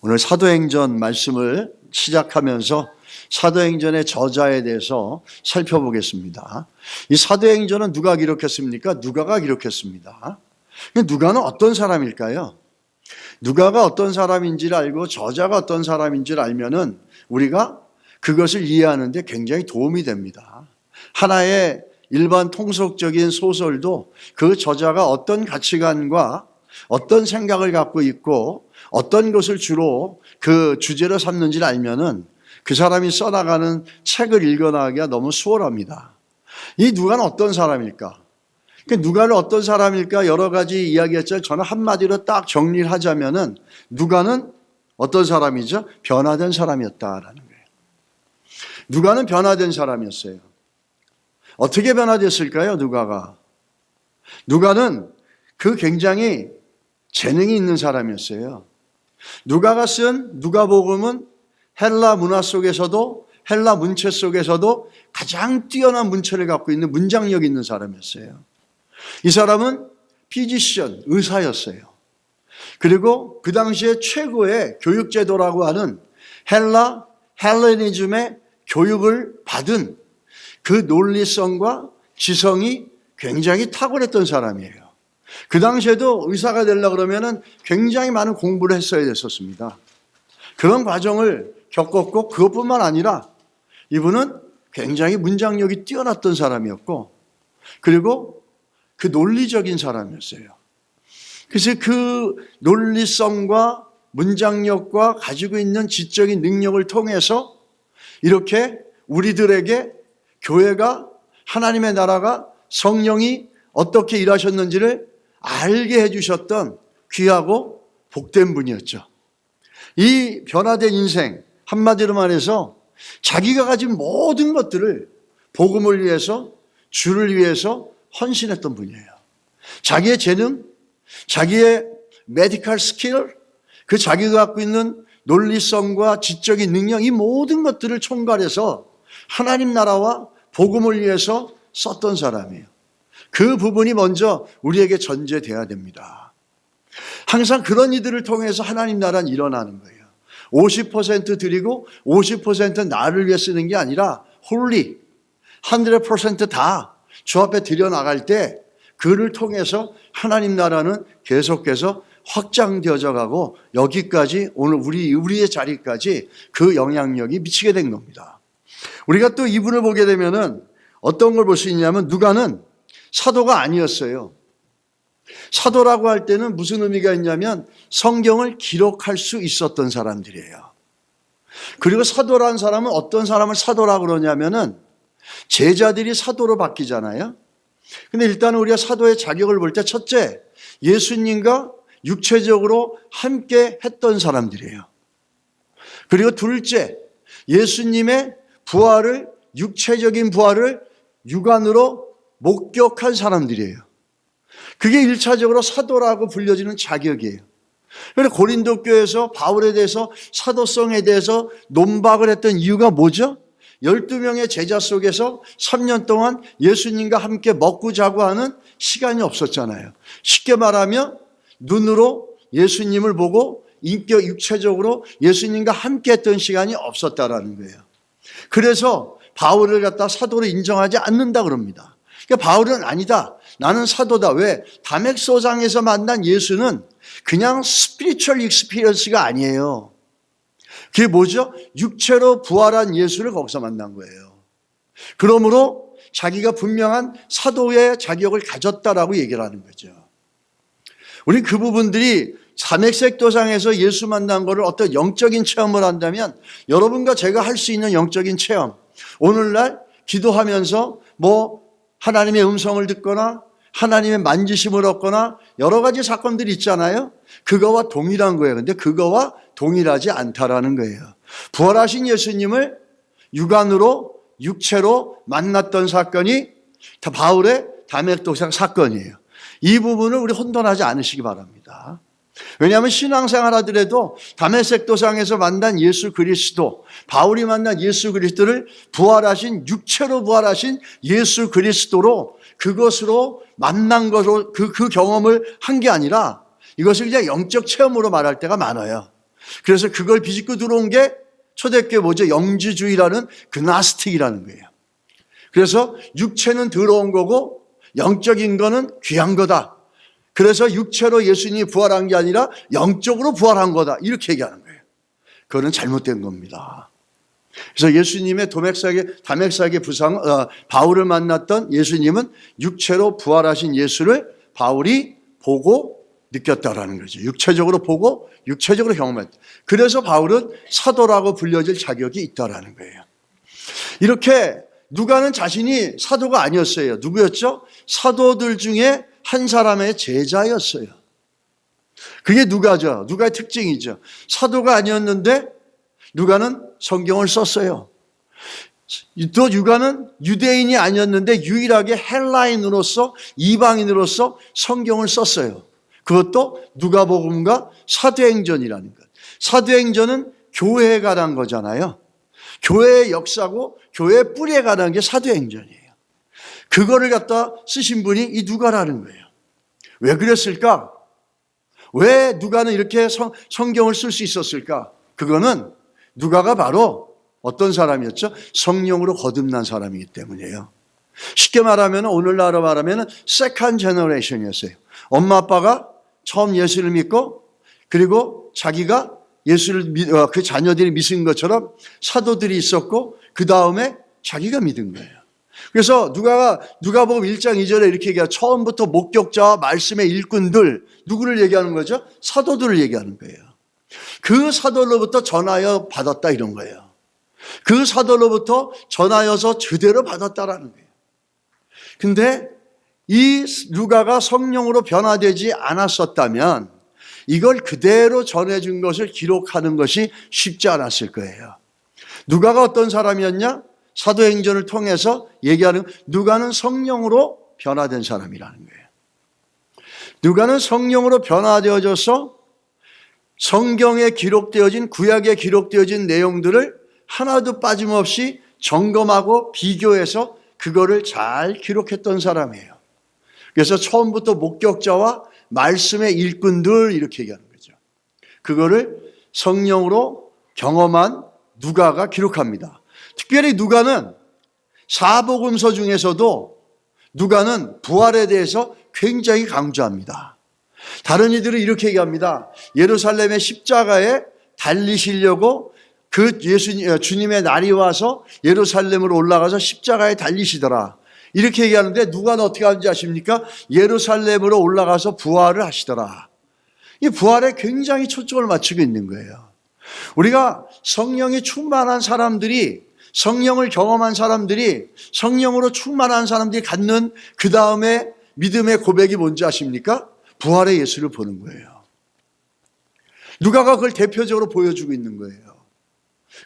오늘 사도행전 말씀을 시작하면서 사도행전의 저자에 대해서 살펴보겠습니다. 이 사도행전은 누가 기록했습니까? 누가가 기록했습니다. 누가는 어떤 사람일까요? 누가가 어떤 사람인지를 알고 저자가 어떤 사람인지를 알면은 우리가 그것을 이해하는 데 굉장히 도움이 됩니다. 하나의 일반 통속적인 소설도 그 저자가 어떤 가치관과 어떤 생각을 갖고 있고 어떤 것을 주로 그 주제로 삼는지를 알면은 그 사람이 써나가는 책을 읽어나가기가 너무 수월합니다. 이 누가는 어떤 사람일까? 누가는 어떤 사람일까? 여러 가지 이야기했죠. 저는 한마디로 딱 정리를 하자면은 누가는 어떤 사람이죠? 변화된 사람이었다라는 거예요. 누가는 변화된 사람이었어요. 어떻게 변화됐을까요? 누가는 그 굉장히 재능이 있는 사람이었어요. 누가가 쓴 누가복음은 헬라 문화 속에서도 헬라 문체 속에서도 가장 뛰어난 문체를 갖고 있는 문장력 있는 사람이었어요. 이 사람은 피지션, 의사였어요. 그리고 그 당시에 최고의 교육제도라고 하는 헬레니즘의 교육을 받은 그 논리성과 지성이 굉장히 탁월했던 사람이에요. 그 당시에도 의사가 되려고 그러면은 굉장히 많은 공부를 했어야 됐었습니다. 그런 과정을 겪었고 그것뿐만 아니라 이분은 굉장히 문장력이 뛰어났던 사람이었고 그리고 그 논리적인 사람이었어요. 그래서 그 논리성과 문장력과 가지고 있는 지적인 능력을 통해서 이렇게 우리들에게 교회가 하나님의 나라가 성령이 어떻게 일하셨는지를 알게 해주셨던 귀하고 복된 분이었죠. 이 변화된 인생, 한마디로 말해서 자기가 가진 모든 것들을 복음을 위해서 주를 위해서 헌신했던 분이에요. 자기의 재능, 자기의 메디컬 스킬, 그 자기가 갖고 있는 논리성과 지적인 능력, 이 모든 것들을 총괄해서 하나님 나라와 복음을 위해서 썼던 사람이에요. 그 부분이 먼저 우리에게 전제돼야 됩니다. 항상 그런 이들을 통해서 하나님 나라는 일어나는 거예요. 50% 드리고 50% 나를 위해 쓰는 게 아니라 홀리 100% 다 주 앞에 드려나갈 때 그를 통해서 하나님 나라는 계속해서 확장되어져 가고 여기까지 오늘 우리의 자리까지 그 영향력이 미치게 된 겁니다. 우리가 또 이분을 보게 되면은 어떤 걸 볼 수 있냐면 누가는 사도가 아니었어요. 사도라고 할 때는 무슨 의미가 있냐면 성경을 기록할 수 있었던 사람들이에요. 그리고 사도라는 사람은 어떤 사람을 사도라고 그러냐면은 제자들이 사도로 바뀌잖아요. 근데 일단 우리가 사도의 자격을 볼 때 첫째, 예수님과 육체적으로 함께 했던 사람들이에요. 그리고 둘째, 예수님의 부활을, 육체적인 부활을 육안으로 목격한 사람들이에요. 그게 1차적으로 사도라고 불려지는 자격이에요. 그래서 고린도 교회에서 바울에 대해서 사도성에 대해서 논박을 했던 이유가 뭐죠? 12명의 제자 속에서 3년 동안 예수님과 함께 먹고 자고 하는 시간이 없었잖아요. 쉽게 말하면 눈으로 예수님을 보고 인격 육체적으로 예수님과 함께 했던 시간이 없었다라는 거예요. 그래서 바울을 갖다 사도로 인정하지 않는다 그럽니다. 그러니까 바울은 아니다. 나는 사도다. 왜? 다맥소장에서 만난 예수는 그냥 스피리추얼 익스피리언스가 아니에요. 그게 뭐죠? 육체로 부활한 예수를 거기서 만난 거예요. 그러므로 자기가 분명한 사도의 자격을 가졌다라고 얘기를 하는 거죠. 우리 그 부분들이 다맥색도상에서 예수 만난 거를 어떤 영적인 체험을 한다면 여러분과 제가 할 수 있는 영적인 체험, 오늘날 기도하면서 하나님의 음성을 듣거나 하나님의 만지심을 얻거나 여러 가지 사건들이 있잖아요. 그거와 동일한 거예요. 근데 그거와 동일하지 않다라는 거예요. 부활하신 예수님을 육안으로 육체로 만났던 사건이 바울의 다맥도상 사건이에요. 이 부분을 우리 혼돈하지 않으시기 바랍니다. 왜냐하면 신앙생활 하더라도 다메섹도상에서 만난 예수 그리스도, 바울이 만난 예수 그리스도를 부활하신, 육체로 부활하신 예수 그리스도로 그것으로 만난 것으로 그 경험을 한 게 아니라 이것을 그냥 영적 체험으로 말할 때가 많아요. 그래서 그걸 비집고 들어온 게 초대교회 뭐죠? 영지주의라는 그나스틱이라는 거예요. 그래서 육체는 더러운 거고 영적인 거는 귀한 거다. 그래서 육체로 예수님이 부활한 게 아니라 영적으로 부활한 거다. 이렇게 얘기하는 거예요. 그거는 잘못된 겁니다. 그래서 예수님의 다맥삭의 바울을 만났던 예수님은 육체로 부활하신 예수를 바울이 보고 느꼈다라는 거죠. 육체적으로 보고 육체적으로 경험했다. 그래서 바울은 사도라고 불려질 자격이 있다라는 거예요. 이렇게 누가는 자신이 사도가 아니었어요. 누구였죠? 사도들 중에 한 사람의 제자였어요. 그게 누가죠. 누가의 특징이죠. 사도가 아니었는데 누가는 성경을 썼어요. 또 누가는 유대인이 아니었는데 유일하게 헬라인으로서 이방인으로서 성경을 썼어요. 그것도 누가복음과 사도행전이라는 것. 사도행전은 교회에 관한 거잖아요. 교회의 역사고 교회의 뿌리에 관한 게 사도행전이에요. 그거를 갖다 쓰신 분이 이 누가라는 거예요. 왜 그랬을까? 왜 누가는 이렇게 성경을 쓸 수 있었을까? 그거는 누가가 바로 어떤 사람이었죠? 성령으로 거듭난 사람이기 때문이에요. 쉽게 말하면 오늘날로 말하면 세컨드 제너레이션이었어요. 엄마 아빠가 처음 예수를 믿고 그리고 자기가 예수를 그 자녀들이 믿은 것처럼 사도들이 있었고 그 다음에 자기가 믿은 거예요. 그래서 누가복음 1장 2절에 이렇게 얘기해요. 처음부터 목격자와 말씀의 일꾼들, 누구를 얘기하는 거죠? 사도들을 얘기하는 거예요. 그 사도로부터 전하여 받았다 이런 거예요. 그 사도로부터 전하여서 제대로 받았다라는 거예요. 근데 이 누가가 성령으로 변화되지 않았었다면 이걸 그대로 전해준 것을 기록하는 것이 쉽지 않았을 거예요. 누가가 어떤 사람이었냐? 사도행전을 통해서 얘기하는 누가는 성령으로 변화된 사람이라는 거예요. 누가는 성령으로 변화되어져서 성경에 기록되어진 구약에 기록되어진 내용들을 하나도 빠짐없이 점검하고 비교해서 그거를 잘 기록했던 사람이에요. 그래서 처음부터 목격자와 말씀의 일꾼들 이렇게 얘기하는 거죠. 그거를 성령으로 경험한 누가가 기록합니다. 특별히 누가는 사복음서 중에서도 누가는 부활에 대해서 굉장히 강조합니다. 다른 이들은 이렇게 얘기합니다. 예루살렘의 십자가에 달리시려고 주님의 날이 와서 예루살렘으로 올라가서 십자가에 달리시더라. 이렇게 얘기하는데 누가는 어떻게 하는지 아십니까? 예루살렘으로 올라가서 부활을 하시더라. 이 부활에 굉장히 초점을 맞추고 있는 거예요. 우리가 성령이 충만한 사람들이, 성령을 경험한 사람들이, 성령으로 충만한 사람들이 갖는 그 다음에 믿음의 고백이 뭔지 아십니까? 부활의 예수를 보는 거예요. 누가가 그걸 대표적으로 보여주고 있는 거예요.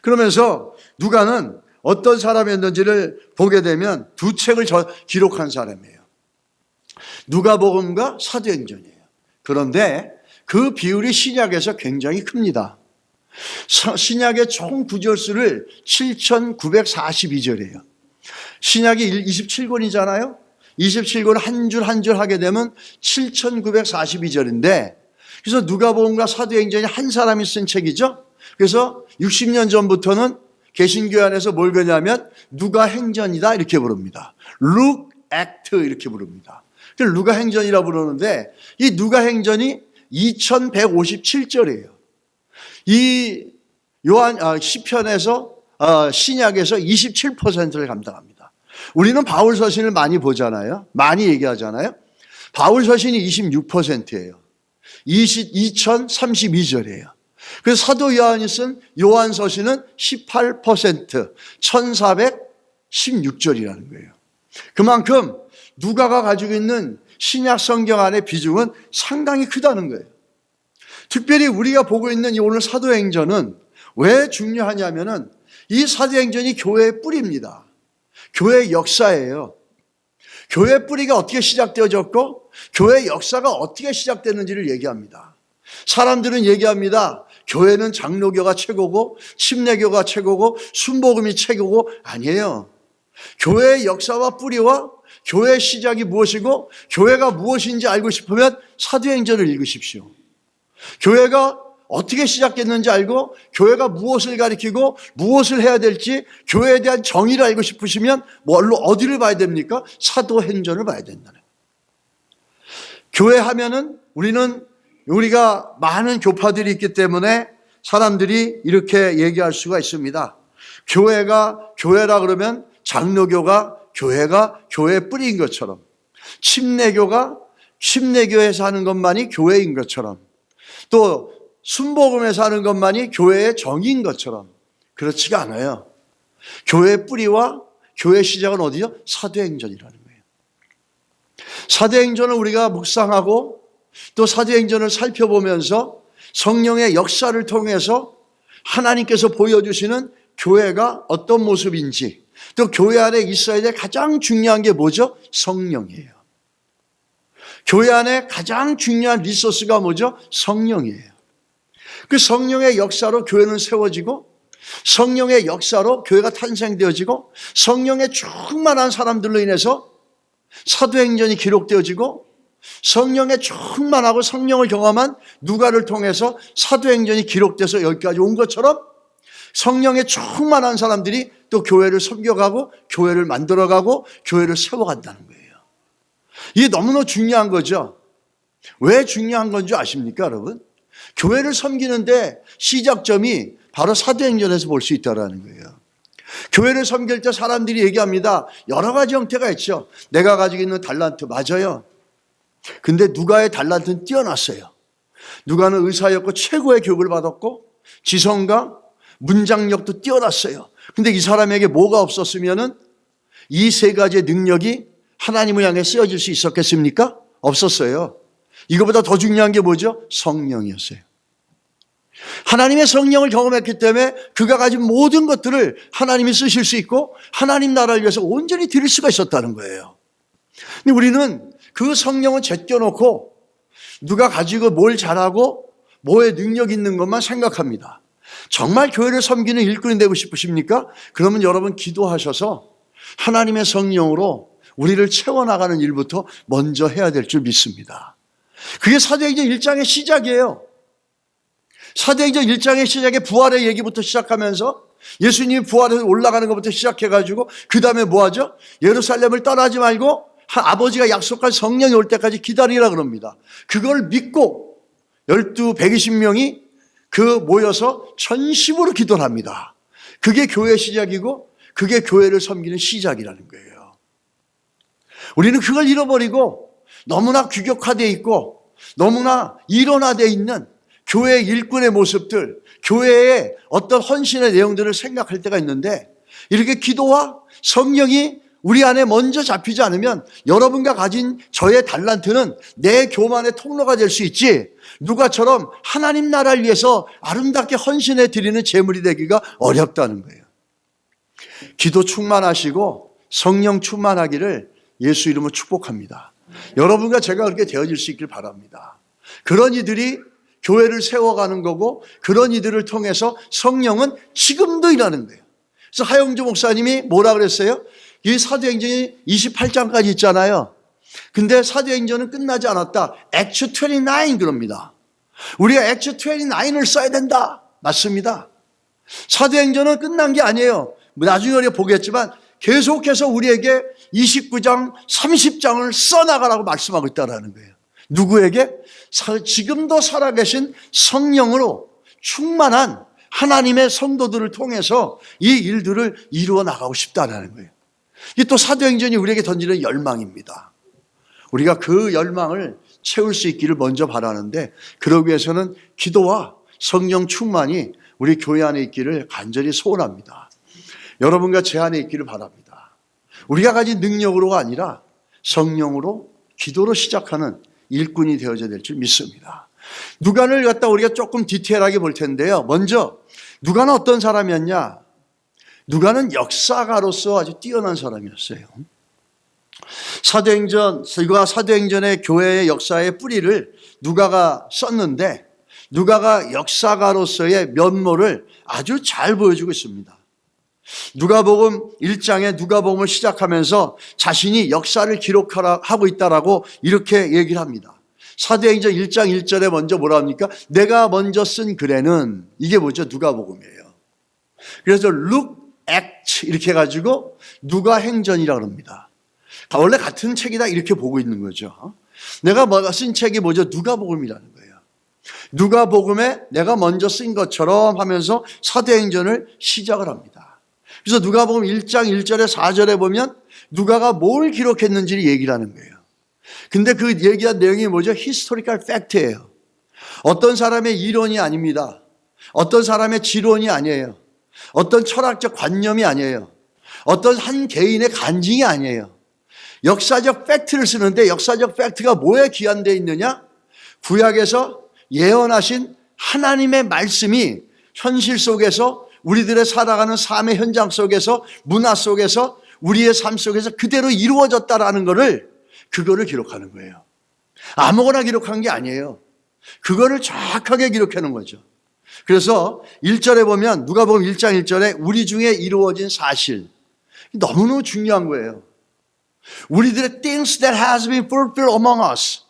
그러면서 누가는 어떤 사람이었는지를 보게 되면 두 책을 기록한 사람이에요. 누가복음과 사도행전이에요. 그런데 그 비율이 신약에서 굉장히 큽니다. 신약의 총 구절수를 7,942절이에요. 신약이 27권이잖아요. 27권 한 줄 한 줄 하게 되면 7,942절인데 그래서 누가복음과 사도행전이 한 사람이 쓴 책이죠. 그래서 60년 전부터는 개신교 안에서 뭘 그러냐면 누가행전이다 이렇게 부릅니다. Luke Act 이렇게 부릅니다. 그래서 누가행전이라 부르는데 이 누가행전이 2157절이에요. 이 시편에서 신약에서 27%를 감당합니다. 우리는 바울 서신을 많이 보잖아요. 많이 얘기하잖아요. 바울 서신이 26%예요. 2032절이에요. 그래서 사도 요한이 쓴 요한 서신은 18%, 1416절이라는 거예요. 그만큼 누가가 가지고 있는 신약 성경 안의 비중은 상당히 크다는 거예요. 특별히 우리가 보고 있는 이 오늘 사도행전은 왜 중요하냐면은 이 사도행전이 교회의 뿌리입니다. 교회의 역사예요. 교회의 뿌리가 어떻게 시작되어졌고 교회의 역사가 어떻게 시작됐는지를 얘기합니다. 사람들은 얘기합니다. 교회는 장로교가 최고고 침례교가 최고고 순복음이 최고고 아니에요. 교회의 역사와 뿌리와 교회의 시작이 무엇이고 교회가 무엇인지 알고 싶으면 사도행전을 읽으십시오. 교회가 어떻게 시작됐는지 알고 교회가 무엇을 가리키고 무엇을 해야 될지 교회에 대한 정의를 알고 싶으시면 어디를 봐야 됩니까? 사도행전을 봐야 된다는 거예요. 교회 하면은 우리가 많은 교파들이 있기 때문에 사람들이 이렇게 얘기할 수가 있습니다. 교회라 그러면 장로교가 교회의 뿌리인 것처럼, 침례교가 침례교에서 하는 것만이 교회인 것처럼, 또 순복음에서 하는 것만이 교회의 정의인 것처럼 그렇지가 않아요. 교회의 뿌리와 교회의 시작은 어디요? 사도행전이라는 거예요. 사도행전을 우리가 묵상하고 또 사도행전을 살펴보면서 성령의 역사를 통해서 하나님께서 보여주시는 교회가 어떤 모습인지, 또 교회 안에 있어야 될 가장 중요한 게 뭐죠? 성령이에요. 교회 안에 가장 중요한 리소스가 뭐죠? 성령이에요. 그 성령의 역사로 교회는 세워지고, 성령의 역사로 교회가 탄생되어지고, 성령의 충만한 사람들로 인해서 사도행전이 기록되어지고, 성령의 충만하고 성령을 경험한 누가를 통해서 사도행전이 기록돼서 여기까지 온 것처럼 성령의 충만한 사람들이 또 교회를 섬겨가고 교회를 만들어가고 교회를 세워간다는 거예요. 이게 너무나 중요한 거죠. 왜 중요한 건지 아십니까, 여러분? 교회를 섬기는데 시작점이 바로 사도행전에서 볼 수 있다는 거예요. 교회를 섬길 때 사람들이 얘기합니다. 여러 가지 형태가 있죠. 내가 가지고 있는 달란트 맞아요. 근데 누가의 달란트는 뛰어났어요. 누가는 의사였고 최고의 교육을 받았고 지성과 문장력도 뛰어났어요. 근데 이 사람에게 뭐가 없었으면은 이 세 가지의 능력이 하나님을 향해 쓰여질 수 있었겠습니까? 없었어요. 이거보다 더 중요한 게 뭐죠? 성령이었어요. 하나님의 성령을 경험했기 때문에 그가 가진 모든 것들을 하나님이 쓰실 수 있고 하나님 나라를 위해서 온전히 드릴 수가 있었다는 거예요. 근데 우리는 그 성령을 제껴놓고 누가 가지고 뭘 잘하고 뭐에 능력 있는 것만 생각합니다. 정말 교회를 섬기는 일꾼이 되고 싶으십니까? 그러면 여러분 기도하셔서 하나님의 성령으로 우리를 채워나가는 일부터 먼저 해야 될 줄 믿습니다. 그게 사도행전 1장의 시작이에요. 사도행전 1장의 시작에 부활의 얘기부터 시작하면서 예수님이 부활해서 올라가는 것부터 시작해가지고 그 다음에 뭐하죠? 예루살렘을 떠나지 말고 아버지가 약속한 성령이 올 때까지 기다리라 그럽니다. 그걸 믿고 120명이 모여서 전심으로 기도를 합니다. 그게 교회의 시작이고 그게 교회를 섬기는 시작이라는 거예요. 우리는 그걸 잃어버리고 너무나 규격화되어 있고 너무나 일원화되어 있는 교회의 일꾼의 모습들, 교회의 어떤 헌신의 내용들을 생각할 때가 있는데 이렇게 기도와 성령이 우리 안에 먼저 잡히지 않으면 여러분과 가진 저의 달란트는 내 교만의 통로가 될 수 있지 누가처럼 하나님 나라를 위해서 아름답게 헌신해 드리는 제물이 되기가 어렵다는 거예요. 기도 충만하시고 성령 충만하기를 예수 이름으로 축복합니다. 여러분과 제가 그렇게 되어질 수 있길 바랍니다. 그런 이들이 교회를 세워가는 거고 그런 이들을 통해서 성령은 지금도 일하는 거예요. 그래서 하영주 목사님이 뭐라 그랬어요? 이 사도행전이 28장까지 있잖아요. 근데 사도행전은 끝나지 않았다. Acts 29 그럽니다. 우리가 Acts 29을 써야 된다. 맞습니다. 사도행전은 끝난 게 아니에요. 나중에 우리가 보겠지만 계속해서 우리에게 29장, 30장을 써나가라고 말씀하고 있다는 거예요. 누구에게? 지금도 살아계신 성령으로 충만한 하나님의 성도들을 통해서 이 일들을 이루어 나가고 싶다는 거예요. 이게 또 사도행전이 우리에게 던지는 열망입니다. 우리가 그 열망을 채울 수 있기를 먼저 바라는데 그러기 위해서는 기도와 성령 충만이 우리 교회 안에 있기를 간절히 소원합니다. 여러분과 제 안에 있기를 바랍니다. 우리가 가진 능력으로가 아니라 성령으로 기도로 시작하는 일꾼이 되어져야 될 줄 믿습니다. 누가를 갖다 우리가 조금 디테일하게 볼 텐데요. 먼저 누가는 어떤 사람이었냐? 누가는 역사가로서 아주 뛰어난 사람이었어요. 사도행전의 교회의 역사의 뿌리를 누가가 썼는데 누가가 역사가로서의 면모를 아주 잘 보여주고 있습니다. 누가복음 1장에 누가복음을 시작하면서 자신이 역사를 기록하고 있다라고 이렇게 얘기를 합니다. 사도행전 1장 1절에 먼저 뭐라 합니까? 내가 먼저 쓴 글에는, 이게 뭐죠? 누가복음이에요. 그래서 Luke Act 이렇게 해가지고 누가행전이라고 합니다. 원래 같은 책이다 이렇게 보고 있는 거죠. 내가 쓴 책이 뭐죠? 누가복음이라는 거예요. 누가복음에 내가 먼저 쓴 것처럼 하면서 사도행전을 시작을 합니다. 그래서 누가복음 1장 1절에 4절에 보면 누가가 뭘 기록했는지를 얘기를 하는 거예요. 근데 그 얘기한 내용이 뭐죠? 히스토리컬 팩트예요. 어떤 사람의 이론이 아닙니다. 어떤 사람의 지론이 아니에요. 어떤 철학적 관념이 아니에요. 어떤 한 개인의 간증이 아니에요. 역사적 팩트를 쓰는데 역사적 팩트가 뭐에 기한되어 있느냐? 구약에서 예언하신 하나님의 말씀이 현실 속에서 우리들의 살아가는 삶의 현장 속에서 문화 속에서 우리의 삶 속에서 그대로 이루어졌다라는 그거를 기록하는 거예요. 아무거나 기록한 게 아니에요. 그거를 정확하게 기록해 놓은 거죠. 그래서 1절에 보면 누가복음 1장 1절에 우리 중에 이루어진 사실, 너무너무 중요한 거예요. 우리들의 things that has been fulfilled among us,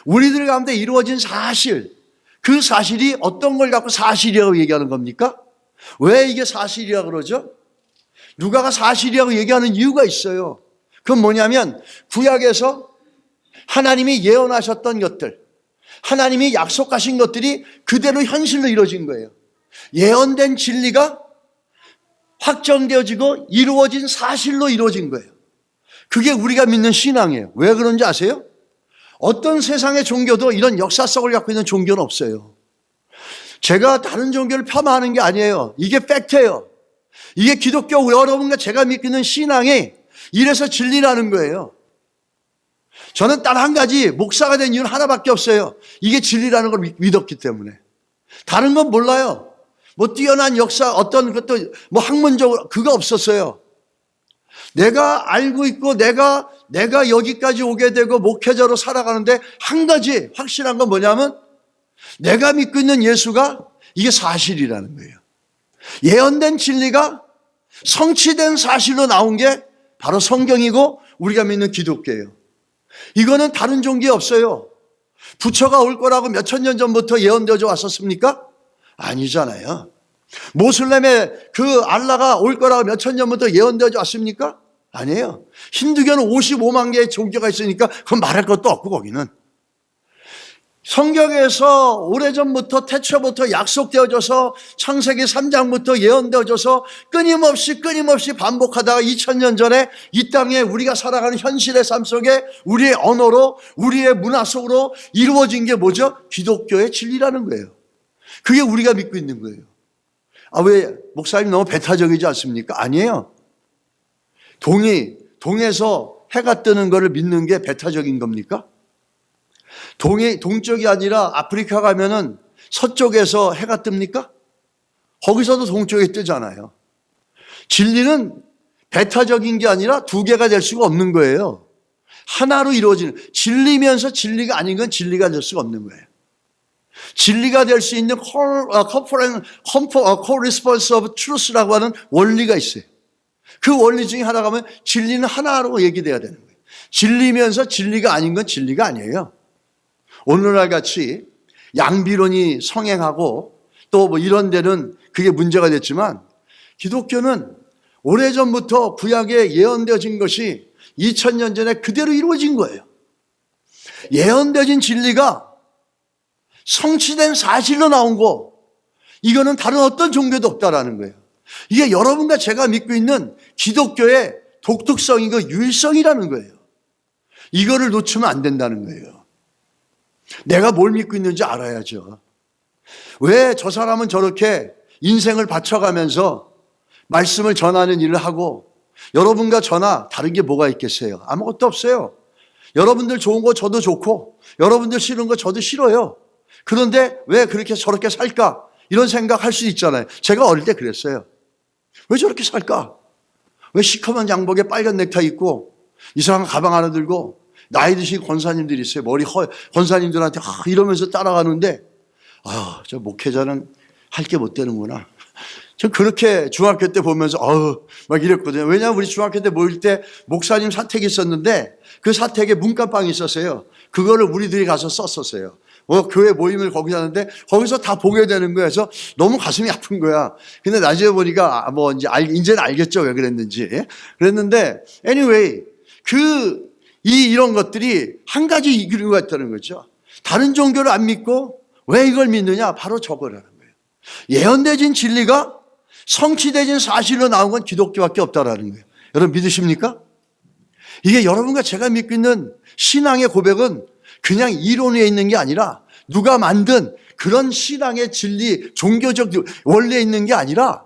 우리들 가운데 이루어진 사실, 그 사실이 어떤 걸 갖고 사실이라고 얘기하는 겁니까? 왜 이게 사실이라고 그러죠? 누가가 사실이라고 얘기하는 이유가 있어요. 그건 뭐냐면 구약에서 하나님이 예언하셨던 것들, 하나님이 약속하신 것들이 그대로 현실로 이루어진 거예요. 예언된 진리가 확정되어지고 이루어진 사실로 이루어진 거예요. 그게 우리가 믿는 신앙이에요. 왜 그런지 아세요? 어떤 세상의 종교도 이런 역사성을 갖고 있는 종교는 없어요. 제가 다른 종교를 폄하하는 게 아니에요. 이게 팩트예요. 이게 기독교 여러분과 제가 믿고 있는 신앙이 이래서 진리라는 거예요. 저는 단 한 가지 목사가 된 이유는 하나밖에 없어요. 이게 진리라는 걸 믿었기 때문에. 다른 건 몰라요. 뭐 뛰어난 역사 어떤 것도 뭐 학문적으로 그거 없었어요. 내가 알고 있고 내가 여기까지 오게 되고 목회자로 살아가는데 한 가지 확실한 건 뭐냐면 내가 믿고 있는 예수가 이게 사실이라는 거예요. 예언된 진리가 성취된 사실로 나온 게 바로 성경이고 우리가 믿는 기독교예요. 이거는 다른 종교에 없어요. 부처가 올 거라고 몇천 년 전부터 예언되어져 왔었습니까? 아니잖아요. 모슬렘의 그 알라가 올 거라고 몇천 년 전부터 예언되어져 왔습니까? 아니에요. 힌두교는 55만 개의 종교가 있으니까 그건 말할 것도 없고 거기는. 성경에서 오래전부터 태초부터 약속되어져서 창세기 3장부터 예언되어져서 끊임없이 반복하다가 2000년 전에 이 땅에 우리가 살아가는 현실의 삶 속에 우리의 언어로 우리의 문화 속으로 이루어진 게 뭐죠? 기독교의 진리라는 거예요. 그게 우리가 믿고 있는 거예요. 아, 왜 목사님 너무 배타적이지 않습니까? 아니에요. 동에서 해가 뜨는 거를 믿는 게 배타적인 겁니까? 동쪽이 아니라 아프리카 가면은 서쪽에서 해가 뜹니까? 거기서도 동쪽에 뜨잖아요. 진리는 배타적인 게 아니라 두 개가 될 수가 없는 거예요. 하나로 이루어지는, 진리면서 진리가 아닌 건 진리가 될 수가 없는 거예요. 진리가 될 수 있는 correspondence of truth라고 하는 원리가 있어요. 그 원리 중에 하나가 뭐냐면 진리는 하나로 얘기돼야 되는 거예요. 진리면서 진리가 아닌 건 진리가 아니에요. 오늘날 같이 양비론이 성행하고 또 뭐 이런 데는 그게 문제가 됐지만 기독교는 오래전부터 구약에 예언되어진 것이 2000년 전에 그대로 이루어진 거예요. 예언되어진 진리가 성취된 사실로 나온 거, 이거는 다른 어떤 종교도 없다라는 거예요. 이게 여러분과 제가 믿고 있는 기독교의 독특성이고 유일성이라는 거예요. 이거를 놓치면 안 된다는 거예요. 내가 뭘 믿고 있는지 알아야죠. 왜 저 사람은 저렇게 인생을 바쳐가면서 말씀을 전하는 일을 하고 여러분과 저나 다른 게 뭐가 있겠어요? 아무것도 없어요. 여러분들 좋은 거 저도 좋고 여러분들 싫은 거 저도 싫어요. 그런데 왜 그렇게 저렇게 살까? 이런 생각할 수 있잖아요. 제가 어릴 때 그랬어요. 왜 저렇게 살까? 왜 시커먼 양복에 빨간 넥타이 입고 이상한 가방 하나 들고 나이 드신 권사님들이 있어요. 권사님들한테 이러면서 따라가는데 저 목회자는 할 게 못 되는구나. 저 그렇게 중학교 때 보면서 막 이랬거든요. 왜냐하면 우리 중학교 때 모일 때 목사님 사택이 있었는데 그 사택에 문간방이 있었어요. 그거를 우리들이 가서 썼었어요. 교회 모임을 거기서 하는데 거기서 다 보게 되는 거예요. 그래서 너무 가슴이 아픈 거야. 근데 나중에 보니까 이제는 알겠죠. 왜 그랬는지. 그랬는데 anyway 이런 것들이 한 가지 이유가 있다는 거죠. 다른 종교를 안 믿고 왜 이걸 믿느냐? 바로 저거라는 거예요. 예언되진 진리가 성취되진 사실로 나온 건 기독교밖에 없다라는 거예요. 여러분 믿으십니까? 이게 여러분과 제가 믿고 있는 신앙의 고백은 그냥 이론 위에 있는 게 아니라 누가 만든 그런 신앙의 진리, 종교적 원리에 있는 게 아니라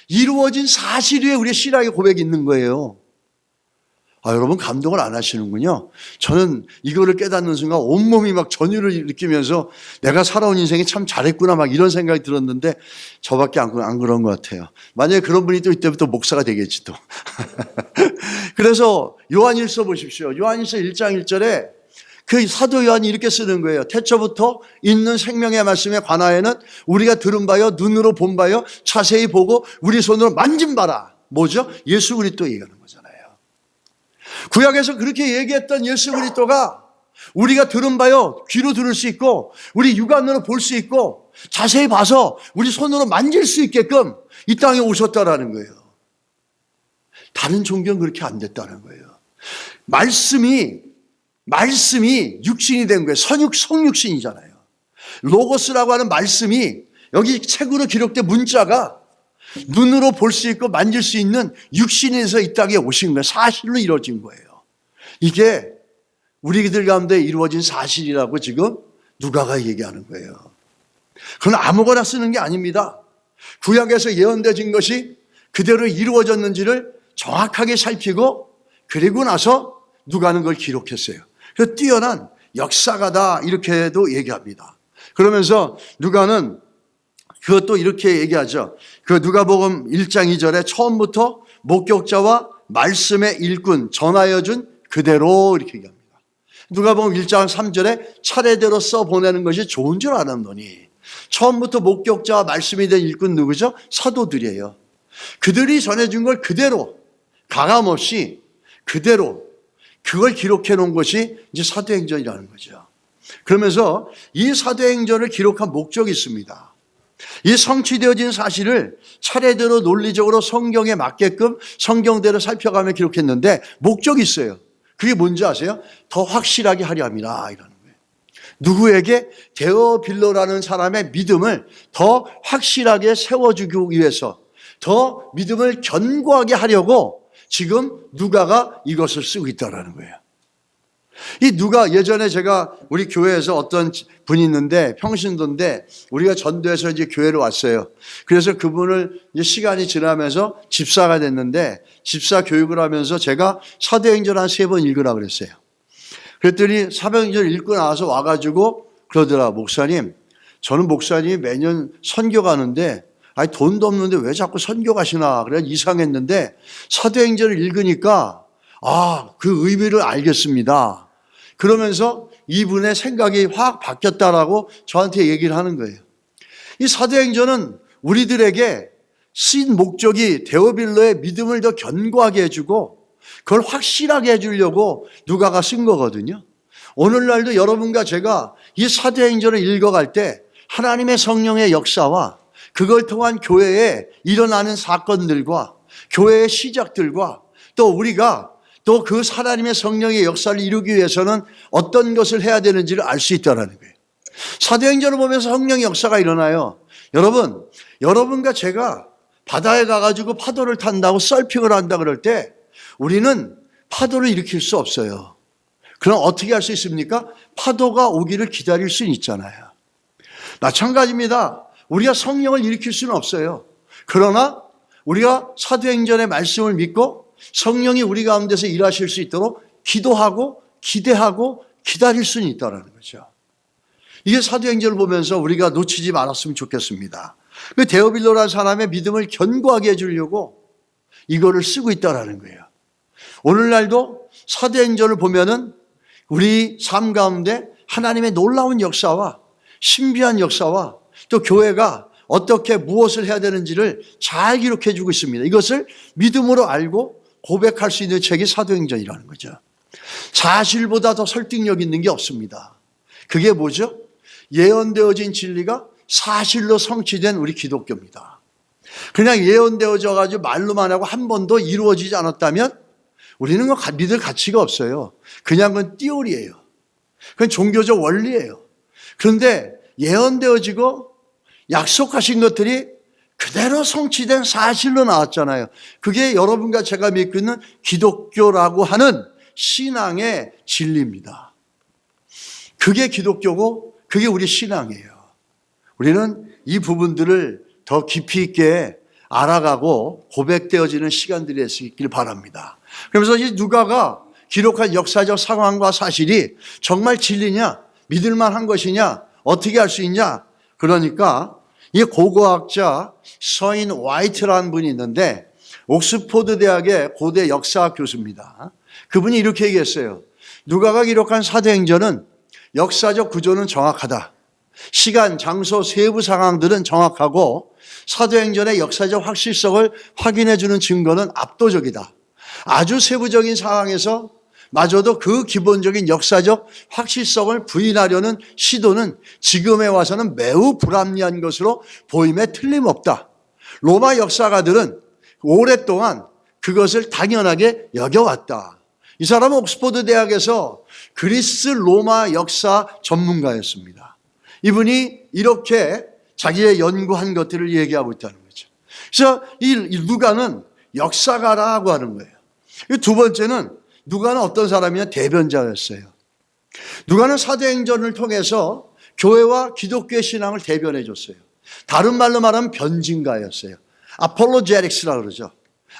이루어진 사실 위에 우리의 신앙의 고백이 있는 거예요. 여러분 감동을 안 하시는군요. 저는 이거를 깨닫는 순간 온몸이 막 전율을 느끼면서 내가 살아온 인생이 참 잘했구나 막 이런 생각이 들었는데 저밖에 안 그런 것 같아요. 만약에 그런 분이 또 이때부터 목사가 되겠지 또. 그래서 요한일서 보십시오. 요한일서 1장 1절에 그 사도 요한이 이렇게 쓰는 거예요. 태초부터 있는 생명의 말씀에 관하여는 우리가 들은 바요 눈으로 본 바요 자세히 보고 우리 손으로 만진 바라. 뭐죠? 예수 그리스도 얘기하는 거잖아요. 구약에서 그렇게 얘기했던 예수 그리스도가 우리가 들은 바요 귀로 들을 수 있고 우리 육안으로 볼 수 있고 자세히 봐서 우리 손으로 만질 수 있게끔 이 땅에 오셨다라는 거예요. 다른 종교는 그렇게 안 됐다는 거예요. 말씀이 육신이 된 거예요. 성육신이잖아요. 로고스라고 하는 말씀이 여기 책으로 기록된 문자가 눈으로 볼 수 있고 만질 수 있는 육신에서 이 땅에 오신 거예요. 사실로 이루어진 거예요. 이게 우리들 가운데 이루어진 사실이라고 지금 누가가 얘기하는 거예요. 그건 아무거나 쓰는 게 아닙니다. 구약에서 예언되어진 것이 그대로 이루어졌는지를 정확하게 살피고 그리고 나서 누가는 그걸 기록했어요. 그래서 뛰어난 역사가다 이렇게도 얘기합니다. 그러면서 누가는 그것도 이렇게 얘기하죠. 그 누가복음 1장 2절에 처음부터 목격자와 말씀의 일꾼 전하여 준 그대로 이렇게 얘기합니다. 누가복음 1장 3절에 차례대로 써보내는 것이 좋은 줄 알았노니 처음부터 목격자와 말씀이 된 일꾼 누구죠? 사도들이에요. 그들이 전해준 걸 그대로 가감없이 그대로 그걸 기록해 놓은 것이 이제 사도행전이라는 거죠. 그러면서 이 사도행전을 기록한 목적이 있습니다. 이 성취되어진 사실을 차례대로 논리적으로 성경에 맞게끔 성경대로 살펴가며 기록했는데 목적이 있어요. 그게 뭔지 아세요? 더 확실하게 하려 함이라 이러는 거예요. 누구에게? 데오빌로라는 사람의 믿음을 더 확실하게 세워주기 위해서 더 믿음을 견고하게 하려고 지금 누가가 이것을 쓰고 있다는 거예요. 이 누가 예전에 제가 우리 교회에서 어떤 분이 있는데 평신도인데 우리가 전도해서 이제 교회로 왔어요. 그래서 그분을 이제 시간이 지나면서 집사가 됐는데 집사 교육을 하면서 제가 사도행전 한 3번 읽으라 그랬어요. 그랬더니 사도행전 읽고 나와서 와가지고 그러더라. 목사님, 저는 목사님이 매년 선교 가는데 돈도 없는데 왜 자꾸 선교 가시나 그래 이상했는데 사도행전을 읽으니까 그 의미를 알겠습니다. 그러면서 이분의 생각이 확 바뀌었다라고 저한테 얘기를 하는 거예요. 이 사도행전은 우리들에게 쓰인 목적이 데오빌로의 믿음을 더 견고하게 해주고 그걸 확실하게 해주려고 누가가 쓴 거거든요. 오늘날도 여러분과 제가 이 사도행전을 읽어갈 때 하나님의 성령의 역사와 그걸 통한 교회에 일어나는 사건들과 교회의 시작들과 또 우리가 또 그 하나님의 성령의 역사를 이루기 위해서는 어떤 것을 해야 되는지를 알 수 있다는 거예요. 사도행전을 보면서 성령의 역사가 일어나요. 여러분과 제가 바다에 가가지고 파도를 탄다고 서핑을 한다 그럴 때 우리는 파도를 일으킬 수 없어요. 그럼 어떻게 할 수 있습니까? 파도가 오기를 기다릴 수는 있잖아요. 마찬가지입니다. 우리가 성령을 일으킬 수는 없어요. 그러나 우리가 사도행전의 말씀을 믿고 성령이 우리 가운데서 일하실 수 있도록 기도하고 기대하고 기다릴 수는 있다는 거죠. 이게 사도행전을 보면서 우리가 놓치지 말았으면 좋겠습니다. 그 데오빌로라는 사람의 믿음을 견고하게 해주려고 이거를 쓰고 있다는 거예요. 오늘날도 사도행전을 보면은 우리 삶 가운데 하나님의 놀라운 역사와 신비한 역사와 또 교회가 어떻게 무엇을 해야 되는지를 잘 기록해 주고 있습니다. 이것을 믿음으로 알고 고백할 수 있는 책이 사도행전이라는 거죠. 사실보다 더 설득력 있는 게 없습니다. 그게 뭐죠? 예언되어진 진리가 사실로 성취된 우리 기독교입니다. 그냥 예언되어져 가지고 말로만 하고 한 번도 이루어지지 않았다면 우리는 믿을 가치가 없어요. 그냥 그건 띠오리예요. 그건 종교적 원리예요. 그런데 예언되어지고 약속하신 것들이 그대로 성취된 사실로 나왔잖아요. 그게 여러분과 제가 믿고 있는 기독교라고 하는 신앙의 진리입니다. 그게 기독교고 그게 우리 신앙이에요. 우리는 이 부분들을 더 깊이 있게 알아가고 고백되어지는 시간들이 있길 바랍니다. 그러면서 이 누가가 기록한 역사적 상황과 사실이 정말 진리냐, 믿을만한 것이냐, 어떻게 할 수 있냐. 그러니까 이 고고학자 서인 화이트라는 분이 있는데 옥스포드 대학의 고대 역사학 교수입니다. 그분이 이렇게 얘기했어요. 누가가 기록한 사도행전은 역사적 구조는 정확하다. 시간, 장소, 세부 상황들은 정확하고 사도행전의 역사적 확실성을 확인해 주는 증거는 압도적이다. 아주 세부적인 상황에서 마저도 그 기본적인 역사적 확실성을 부인하려는 시도는 지금에 와서는 매우 불합리한 것으로 보임에 틀림없다. 로마 역사가들은 오랫동안 그것을 당연하게 여겨왔다. 이 사람은 옥스포드 대학에서 그리스 로마 역사 전문가였습니다. 이분이 이렇게 자기의 연구한 것들을 얘기하고 있다는 거죠. 그래서 이 누가는 역사가라고 하는 거예요. 두 번째는 누가는 어떤 사람이냐? 대변자였어요. 누가는 사도행전을 통해서 교회와 기독교의 신앙을 대변해 줬어요. 다른 말로 말하면 변증가였어요. 아폴로제틱스라고 그러죠.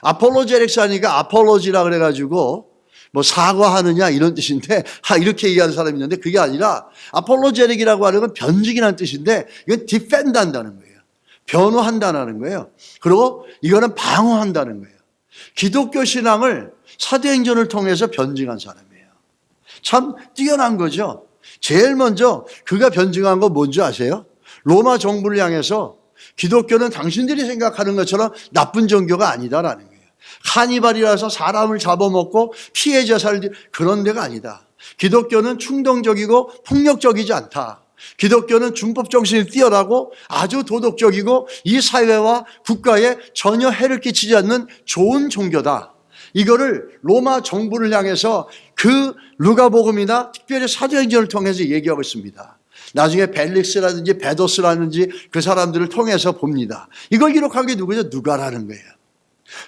아폴로제틱스 하니까 아폴로지라 그래가지고 뭐 사과하느냐 이런 뜻인데 이렇게 얘기하는 사람이 있는데 그게 아니라 아폴로제틱이라고 하는 건 변증이라는 뜻인데 이건 디펜드 한다는 거예요. 변호한다는 거예요. 그리고 이거는 방어한다는 거예요. 기독교 신앙을 사도행전을 통해서 변증한 사람이에요. 참 뛰어난 거죠. 제일 먼저 그가 변증한 건 뭔지 아세요? 로마 정부를 향해서 기독교는 당신들이 생각하는 것처럼 나쁜 종교가 아니다라는 거예요. 카니발이라서 사람을 잡아먹고 피해자 살들 그런 데가 아니다. 기독교는 충동적이고 폭력적이지 않다. 기독교는 준법 정신이 뛰어나고 아주 도덕적이고 이 사회와 국가에 전혀 해를 끼치지 않는 좋은 종교다. 이거를 로마 정부를 향해서 그 누가복음이나 특별히 사도행전을 통해서 얘기하고 있습니다. 나중에 벨릭스라든지 베도스라든지 그 사람들을 통해서 봅니다. 이걸 기록한 게 누구죠? 누가라는 거예요.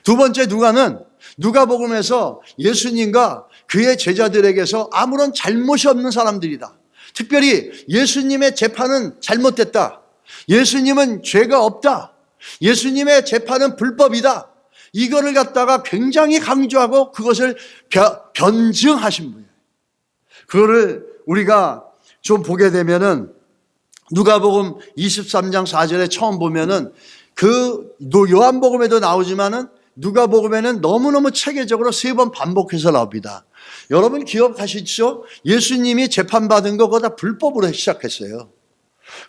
두 번째 누가는 누가복음에서 예수님과 그의 제자들에게서 아무런 잘못이 없는 사람들이다. 특별히 예수님의 재판은 잘못됐다. 예수님은 죄가 없다. 예수님의 재판은 불법이다. 이거를 갖다가 굉장히 강조하고 그것을 변증하신 분이에요. 그거를 우리가 좀 보게 되면은 누가복음 23장 4절에 처음 보면은 그 요한복음에도 나오지만은 누가복음에는 너무너무 체계적으로 3번 반복해서 나옵니다. 여러분 기억하시죠? 예수님이 재판받은 거 그거 다 불법으로 시작했어요.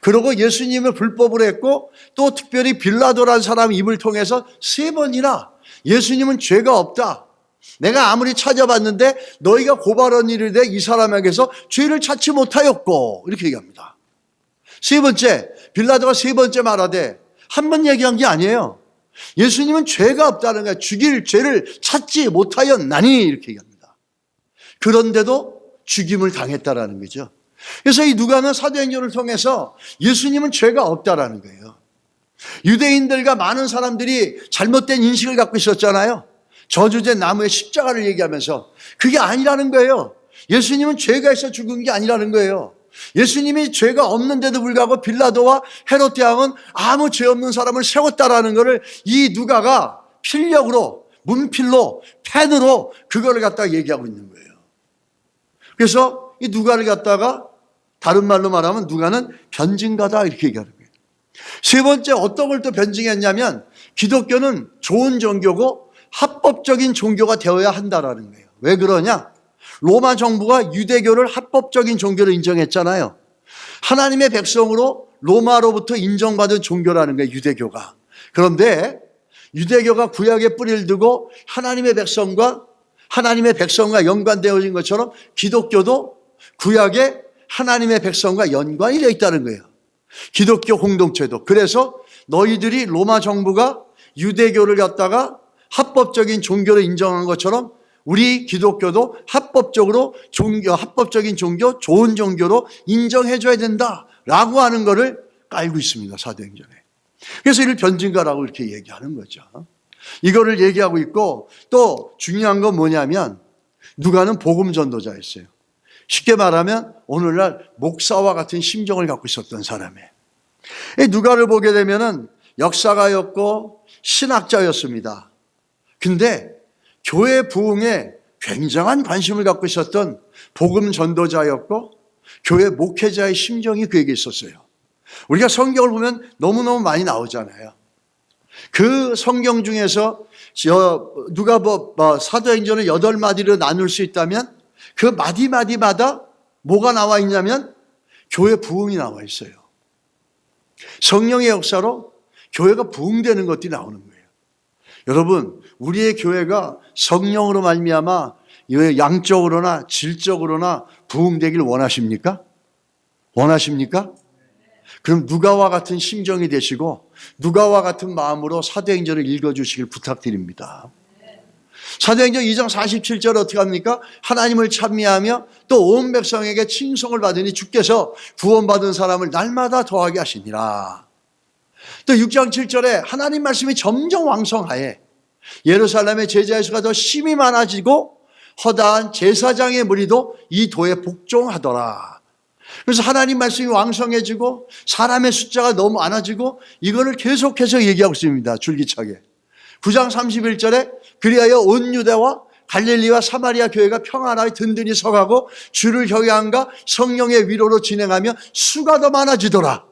그리고 예수님을 불법으로 했고 또 특별히 빌라도라는 사람 입을 통해서 3번이나 예수님은 죄가 없다. 내가 아무리 찾아봤는데 너희가 고발한 일을 내 이 사람에게서 죄를 찾지 못하였고 이렇게 얘기합니다. 세 번째, 빌라도가 3번째 말하되 한 번 얘기한 게 아니에요. 예수님은 죄가 없다는 거야. 죽일 죄를 찾지 못하였나니 이렇게 얘기합니다. 그런데도 죽임을 당했다라는 거죠. 그래서 이 누가는 사도행전을 통해서 예수님은 죄가 없다라는 거예요. 유대인들과 많은 사람들이 잘못된 인식을 갖고 있었잖아요. 저주된 나무의 십자가를 얘기하면서 그게 아니라는 거예요. 예수님은 죄가 있어 죽은 게 아니라는 거예요. 예수님이 죄가 없는데도 불구하고 빌라도와 헤롯 대왕은 아무 죄 없는 사람을 세웠다라는 것을 이 누가가 필력으로 문필로 펜으로 그거를 갖다가 얘기하고 있는 거예요. 그래서 이 누가를 갖다가 다른 말로 말하면 누가는 변증가다 이렇게 얘기하는 거예요. 세 번째 어떤 걸 또 변증했냐면 기독교는 좋은 종교고 합법적인 종교가 되어야 한다라는 거예요. 왜 그러냐? 로마 정부가 유대교를 합법적인 종교로 인정했잖아요. 하나님의 백성으로 로마로부터 인정받은 종교라는 거예요, 유대교가. 그런데 유대교가 구약에 뿌리를 두고 하나님의 백성과 하나님의 백성과 연관되어진 것처럼 기독교도 구약에 하나님의 백성과 연관이 되어 있다는 거예요. 기독교 공동체도. 그래서 너희들이 로마 정부가 유대교를 갖다가 합법적인 종교로 인정한 것처럼 우리 기독교도 합법적인 종교, 좋은 종교로 인정해줘야 된다라고 하는 것을 깔고 있습니다. 사도행전에. 그래서 이를 변증가라고 이렇게 얘기하는 거죠. 이거를 얘기하고 있고, 또 중요한 건 뭐냐면 누가는 복음 전도자였어요. 쉽게 말하면 오늘날 목사와 같은 심정을 갖고 있었던 사람이에요. 누가를 보게 되면은 역사가였고 신학자였습니다. 근데 교회 부흥에 굉장한 관심을 갖고 있었던 복음 전도자였고 교회 목회자의 심정이 그에게 있었어요. 우리가 성경을 보면 너무너무 많이 나오잖아요. 그 성경 중에서 누가 사도행전을 8마디로 나눌 수 있다면 그 마디마디마다 뭐가 나와 있냐면 교회 부흥이 나와 있어요. 성령의 역사로 교회가 부흥되는 것들이 나오는 거예요. 여러분, 우리의 교회가 성령으로 말미암아 양적으로나 질적으로나 부흥되길 원하십니까? 원하십니까? 그럼 누가와 같은 심정이 되시고 누가와 같은 마음으로 사도행전을 읽어주시길 부탁드립니다. 사도행전 2장 47절 어떻게 합니까? 하나님을 찬미하며 또 온 백성에게 칭송을 받으니 주께서 구원받은 사람을 날마다 더하게 하시니라. 또 6장 7절에 하나님 말씀이 점점 왕성하에 예루살렘의 제자의 수가 더 심히 많아지고 허다한 제사장의 무리도 이 도에 복종하더라. 그래서 하나님 말씀이 왕성해지고 사람의 숫자가 너무 많아지고 이거를 계속해서 얘기하고 있습니다. 줄기차게. 9장 31절에 그리하여 온 유대와 갈릴리와 사마리아 교회가 평안하게 든든히 서가고 주를 경외함과 성령의 위로로 진행하며 수가 더 많아지더라.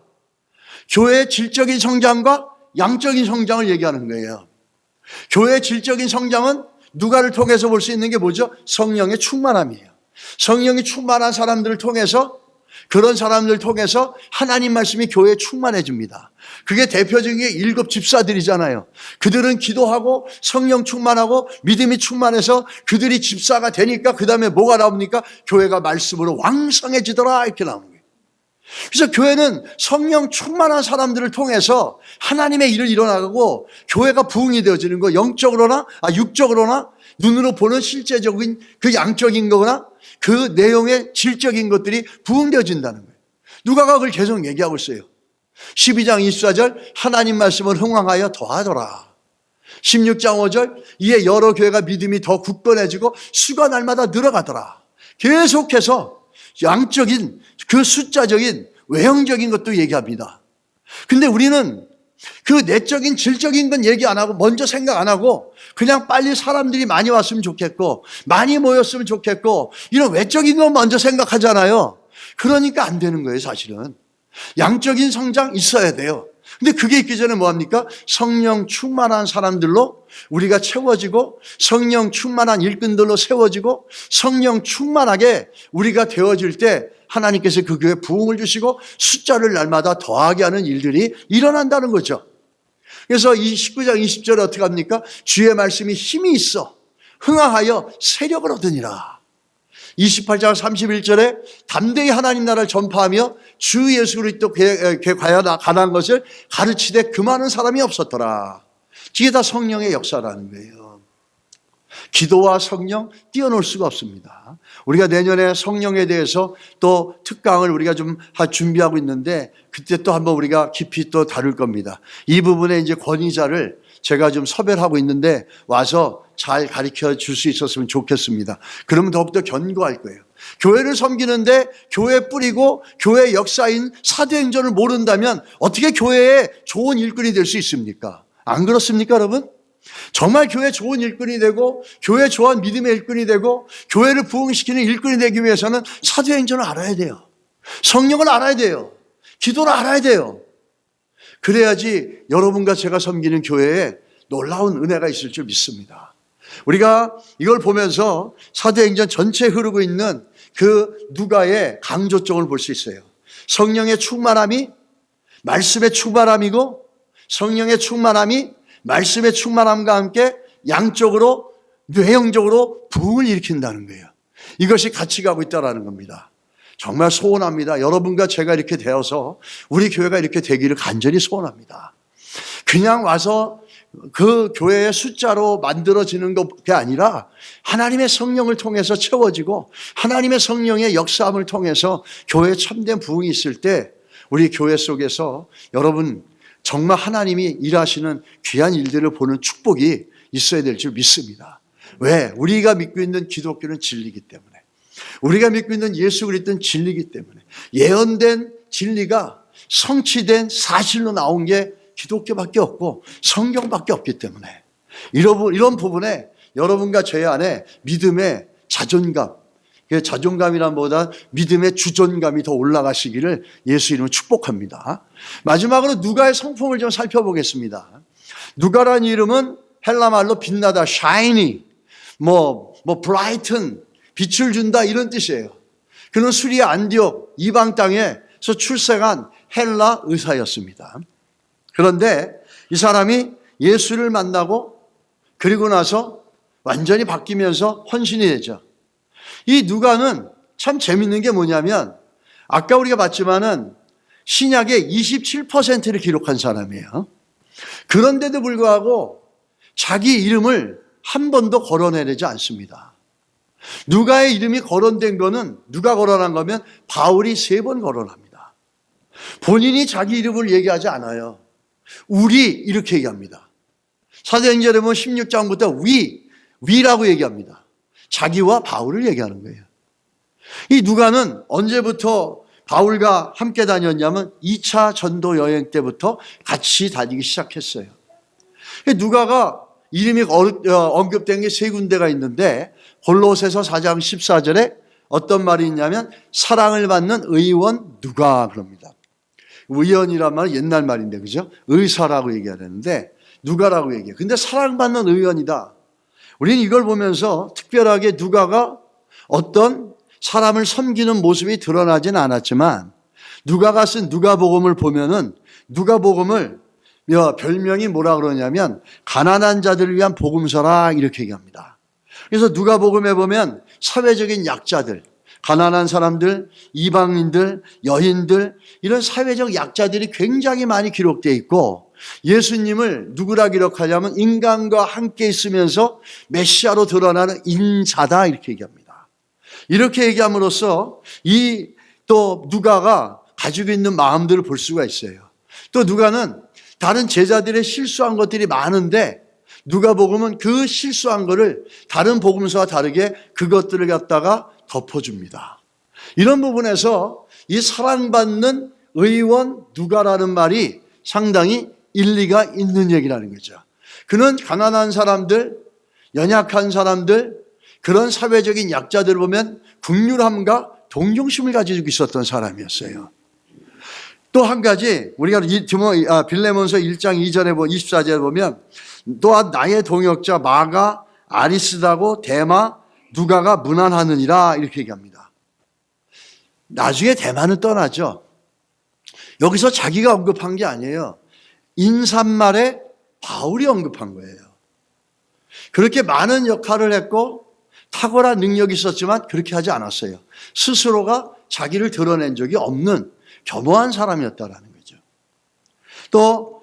교회의 질적인 성장과 양적인 성장을 얘기하는 거예요. 교회의 질적인 성장은 누가를 통해서 볼 수 있는 게 뭐죠? 성령의 충만함이에요. 성령이 충만한 사람들을 통해서 그런 사람들을 통해서 하나님 말씀이 교회에 충만해집니다. 그게 대표적인 게 7 집사들이잖아요. 그들은 기도하고 성령 충만하고 믿음이 충만해서 그들이 집사가 되니까 그 다음에 뭐가 나옵니까? 교회가 말씀으로 왕성해지더라 이렇게 나오는 거예요. 그래서 교회는 성령 충만한 사람들을 통해서 하나님의 일을 일어나고 교회가 부흥이 되어지는 거, 육적으로나 눈으로 보는 실제적인 그 양적인 거나 그 내용의 질적인 것들이 부흥되어진다는 거예요. 누가가 그걸 계속 얘기하고 있어요. 12장 24절 하나님 말씀을 흥왕하여 더하더라. 16장 5절 이에 여러 교회가 믿음이 더 굳건해지고 수가 날마다 늘어가더라. 계속해서 양적인 그 숫자적인 외형적인 것도 얘기합니다. 근데 우리는 그 내적인 질적인 건 얘기 안 하고 먼저 생각 안 하고 그냥 빨리 사람들이 많이 왔으면 좋겠고 많이 모였으면 좋겠고 이런 외적인 건 먼저 생각하잖아요. 그러니까 안 되는 거예요. 사실은 양적인 성장 있어야 돼요. 근데 그게 있기 전에 뭐합니까? 성령 충만한 사람들로 우리가 채워지고 성령 충만한 일꾼들로 세워지고 성령 충만하게 우리가 되어질 때 하나님께서 그 교회에 부흥을 주시고 숫자를 날마다 더하게 하는 일들이 일어난다는 거죠. 그래서 이 19장 20절에 어떻게 합니까? 주의 말씀이 힘이 있어 흥하하여 세력을 얻으니라. 28장 31절에 담대히 하나님 나라를 전파하며 주 예수 그리스도께 관한 것을 가르치되 금하는 사람이 없었더라. 이게 다 성령의 역사라는 거예요. 기도와 성령 뛰어놀 수가 없습니다. 우리가 내년에 성령에 대해서 또 특강을 우리가 좀 준비하고 있는데 그때 또 한번 우리가 깊이 또 다룰 겁니다. 이 부분에 이제 권위자를 제가 좀 섭외를 하고 있는데 와서 잘 가르쳐 줄 수 있었으면 좋겠습니다. 그러면 더욱더 견고할 거예요. 교회를 섬기는데 교회 뿌리고 교회 역사인 사도행전을 모른다면 어떻게 교회에 좋은 일꾼이 될 수 있습니까? 안 그렇습니까, 여러분? 정말 교회 좋은 일꾼이 되고 교회 좋은 믿음의 일꾼이 되고 교회를 부흥시키는 일꾼이 되기 위해서는 사도행전을 알아야 돼요. 성령을 알아야 돼요. 기도를 알아야 돼요. 그래야지 여러분과 제가 섬기는 교회에 놀라운 은혜가 있을 줄 믿습니다. 우리가 이걸 보면서 사도행전 전체에 흐르고 있는 그 누가의 강조점을 볼 수 있어요. 성령의 충만함이 말씀의 충만함이고 성령의 충만함이 말씀의 충만함과 함께 양적으로 뇌형적으로 부흥을 일으킨다는 거예요. 이것이 같이 가고 있다는 겁니다. 정말 소원합니다. 여러분과 제가 이렇게 되어서 우리 교회가 이렇게 되기를 간절히 소원합니다. 그냥 와서 그 교회의 숫자로 만들어지는 게 아니라 하나님의 성령을 통해서 채워지고 하나님의 성령의 역사함을 통해서 교회에 참된 부흥이 있을 때 우리 교회 속에서 여러분 정말 하나님이 일하시는 귀한 일들을 보는 축복이 있어야 될 줄 믿습니다. 왜? 우리가 믿고 있는 기독교는 진리이기 때문에, 우리가 믿고 있는 예수 그리스도는 진리이기 때문에, 예언된 진리가 성취된 사실로 나온 게 기독교밖에 없고 성경밖에 없기 때문에 이런 부분에 여러분과 제 안에 믿음의 자존감, 자존감이란 보다 믿음의 주존감이 더 올라가시기를 예수 이름으로 축복합니다. 마지막으로 누가의 성품을 좀 살펴보겠습니다. 누가라는 이름은 헬라 말로 빛나다, shiny, brighten, 빛을 준다 이런 뜻이에요. 그는 수리아 안디옥 이방 땅에서 출생한 헬라 의사였습니다. 그런데 이 사람이 예수를 만나고 그리고 나서 완전히 바뀌면서 헌신이 되죠. 이 누가는 참 재밌는 게 뭐냐면 아까 우리가 봤지만은 신약의 27%를 기록한 사람이에요. 그런데도 불구하고 자기 이름을 한 번도 거론해내지 않습니다. 누가의 이름이 거론된 거는 누가 거론한 거면 바울이 3번 거론합니다. 본인이 자기 이름을 얘기하지 않아요. 우리 이렇게 얘기합니다. 사도행전에 보면 16장부터 위라고 얘기합니다. 자기와 바울을 얘기하는 거예요. 이 누가는 언제부터 바울과 함께 다녔냐면 2차 전도 여행 때부터 같이 다니기 시작했어요. 누가가 이름이 언급된 게 3군데가 있는데 골로새서 4장 14절에 어떤 말이 있냐면 사랑을 받는 의원 누가 그럽니다. 의원이란 말은 옛날 말인데 그죠? 의사라고 얘기해야 되는데 누가라고 얘기해요. 근데 사랑받는 의원이다. 우리는 이걸 보면서 특별하게 누가가 어떤 사람을 섬기는 모습이 드러나진 않았지만 누가가 쓴 누가복음을 보면은 누가복음을 별명이 뭐라 그러냐면 가난한 자들을 위한 복음서라 이렇게 얘기합니다. 그래서 누가복음에 보면 사회적인 약자들, 가난한 사람들, 이방인들, 여인들 이런 사회적 약자들이 굉장히 많이 기록되어 있고 예수님을 누구라 기록하냐면 인간과 함께 있으면서 메시아로 드러나는 인자다 이렇게 얘기합니다. 이렇게 얘기함으로써 이 또 누가가 가지고 있는 마음들을 볼 수가 있어요. 또 누가는 다른 제자들의 실수한 것들이 많은데 누가복음은 그 실수한 것을 다른 복음서와 다르게 그것들을 갖다가 덮어줍니다. 이런 부분에서 이 사랑받는 의원 누가라는 말이 상당히 일리가 있는 얘기라는 거죠. 그는 가난한 사람들, 연약한 사람들, 그런 사회적인 약자들을 보면 긍휼함과 동정심을 가지고 있었던 사람이었어요. 또 한 가지 우리가 빌레몬서 1장 2절에 24절에 보면 또한 나의 동역자 마가 아리스다고 데마 누가가 문안하느니라 이렇게 얘기합니다. 나중에 데마는 떠나죠. 여기서 자기가 언급한 게 아니에요. 인사말에 바울이 언급한 거예요. 그렇게 많은 역할을 했고 탁월한 능력이 있었지만 그렇게 하지 않았어요. 스스로가 자기를 드러낸 적이 없는 겸허한 사람이었다라는 거죠. 또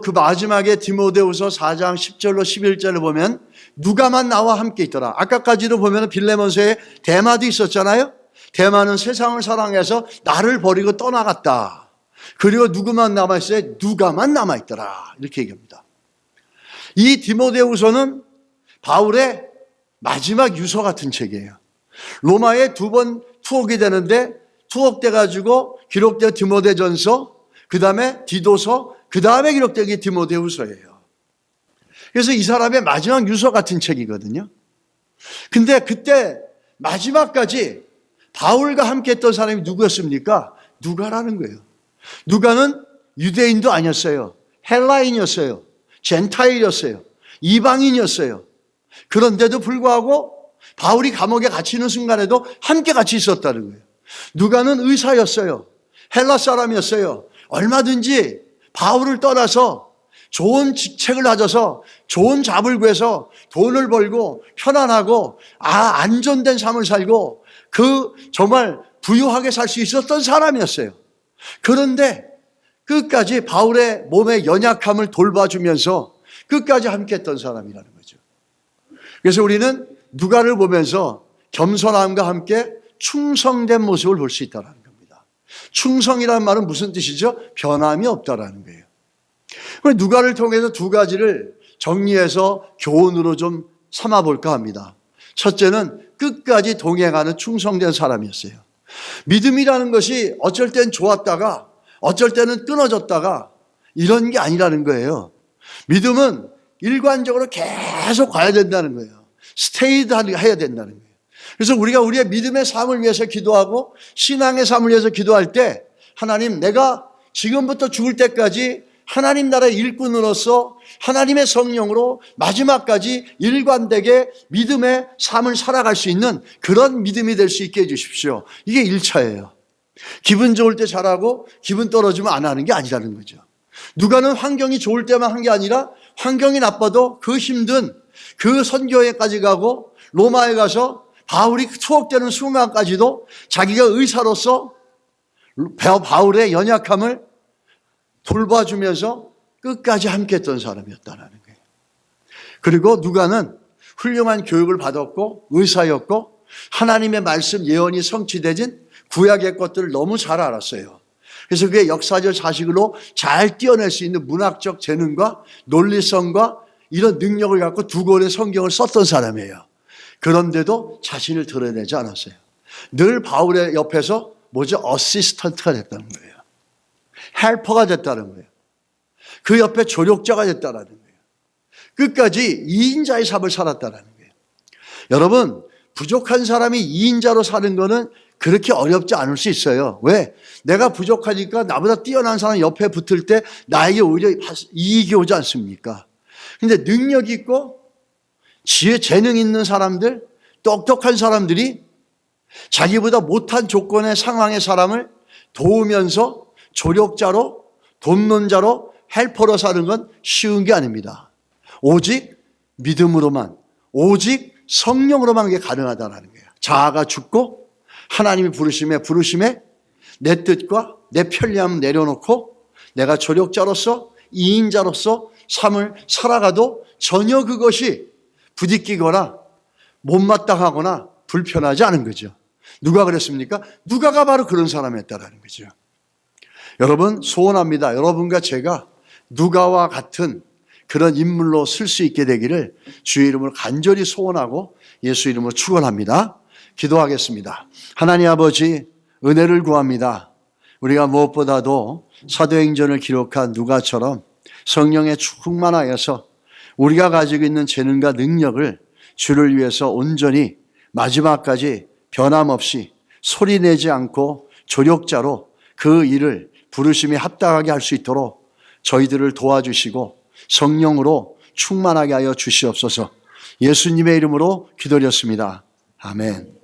그 마지막에 디모데후서 4장 10절로 11절을 보면 누가만 나와 함께 있더라. 아까까지도 보면 빌레몬서에 데마도 있었잖아요. 데마는 세상을 사랑해서 나를 버리고 떠나갔다. 그리고 누구만 남아있어요? 누가만 남아있더라. 이렇게 얘기합니다. 이 디모데후서는 바울의 마지막 유서 같은 책이에요. 로마에 2번 투옥이 되는데 투옥돼 가지고 기록된 디모데전서, 그 다음에 디도서, 그 다음에 기록된 게 디모데후서예요. 그래서 이 사람의 마지막 유서 같은 책이거든요. 근데 그때 마지막까지 바울과 함께 했던 사람이 누구였습니까? 누가라는 거예요. 누가는 유대인도 아니었어요. 헬라인이었어요. 젠타일이었어요. 이방인이었어요. 그런데도 불구하고 바울이 감옥에 갇히는 순간에도 함께 같이 있었다는 거예요. 누가는 의사였어요. 헬라 사람이었어요. 얼마든지 바울을 떠나서 좋은 직책을 가져서 좋은 잡을 구해서 돈을 벌고 편안하고 안전된 삶을 살고 정말 부유하게 살 수 있었던 사람이었어요. 그런데 끝까지 바울의 몸의 연약함을 돌봐주면서 끝까지 함께했던 사람이라는 거죠. 그래서 우리는 누가를 보면서 겸손함과 함께 충성된 모습을 볼 수 있다는 겁니다. 충성이라는 말은 무슨 뜻이죠? 변함이 없다라는 거예요. 누가를 통해서 두 가지를 정리해서 교훈으로 좀 삼아볼까 합니다. 첫째는 끝까지 동행하는 충성된 사람이었어요. 믿음이라는 것이 어쩔 땐 좋았다가 어쩔 때는 끊어졌다가 이런 게 아니라는 거예요. 믿음은 일관적으로 계속 가야 된다는 거예요. 스테이드 해야 된다는 거예요. 그래서 우리가 우리의 믿음의 삶을 위해서 기도하고 신앙의 삶을 위해서 기도할 때 하나님, 내가 지금부터 죽을 때까지 하나님 나라의 일꾼으로서 하나님의 성령으로 마지막까지 일관되게 믿음의 삶을 살아갈 수 있는 그런 믿음이 될 수 있게 해주십시오. 이게 1차예요. 기분 좋을 때 잘하고 기분 떨어지면 안 하는 게 아니라는 거죠. 누가는 환경이 좋을 때만 한 게 아니라 환경이 나빠도 그 힘든 그 선교회까지 가고 로마에 가서 바울이 투옥되는 순간까지도 자기가 의사로서 바울의 연약함을 돌봐주면서 끝까지 함께했던 사람이었다는 거예요. 그리고 누가는 훌륭한 교육을 받았고 의사였고 하나님의 말씀 예언이 성취되진 구약의 것들을 너무 잘 알았어요. 그래서 그의 역사적 자식으로 잘 띄어낼 수 있는 문학적 재능과 논리성과 이런 능력을 갖고 두 권의 성경을 썼던 사람이에요. 그런데도 자신을 드러내지 않았어요. 늘 바울의 옆에서 어시스턴트가 됐다는 거예요. 헬퍼가 됐다는 거예요. 그 옆에 조력자가 됐다는 거예요. 끝까지 2인자의 삶을 살았다는 거예요. 여러분, 부족한 사람이 2인자로 사는 거는 그렇게 어렵지 않을 수 있어요. 왜? 내가 부족하니까 나보다 뛰어난 사람 옆에 붙을 때 나에게 오히려 이익이 오지 않습니까? 근데 능력 있고 지혜, 재능 있는 사람들, 똑똑한 사람들이 자기보다 못한 조건의 상황의 사람을 도우면서 조력자로, 돕는 자로, 헬퍼로 사는 건 쉬운 게 아닙니다. 오직 믿음으로만, 오직 성령으로만 그게 가능하다는 거예요. 자아가 죽고 하나님이 부르심에 내 뜻과 내 편리함을 내려놓고 내가 조력자로서 2인자로서 삶을 살아가도 전혀 그것이 부딪히거나 못마땅하거나 불편하지 않은 거죠. 누가 그랬습니까? 누가가 바로 그런 사람이었다는 거죠. 여러분, 소원합니다. 여러분과 제가 누가와 같은 그런 인물로 쓸 수 있게 되기를 주의 이름으로 간절히 소원하고 예수 이름으로 축원합니다. 기도하겠습니다. 하나님 아버지, 은혜를 구합니다. 우리가 무엇보다도 사도행전을 기록한 누가처럼 성령에 충만하여서 우리가 가지고 있는 재능과 능력을 주를 위해서 온전히 마지막까지 변함없이 소리내지 않고 조력자로 그 일을 부르심에 합당하게 할 수 있도록 저희들을 도와주시고 성령으로 충만하게 하여 주시옵소서. 예수님의 이름으로 기도드렸습니다. 아멘.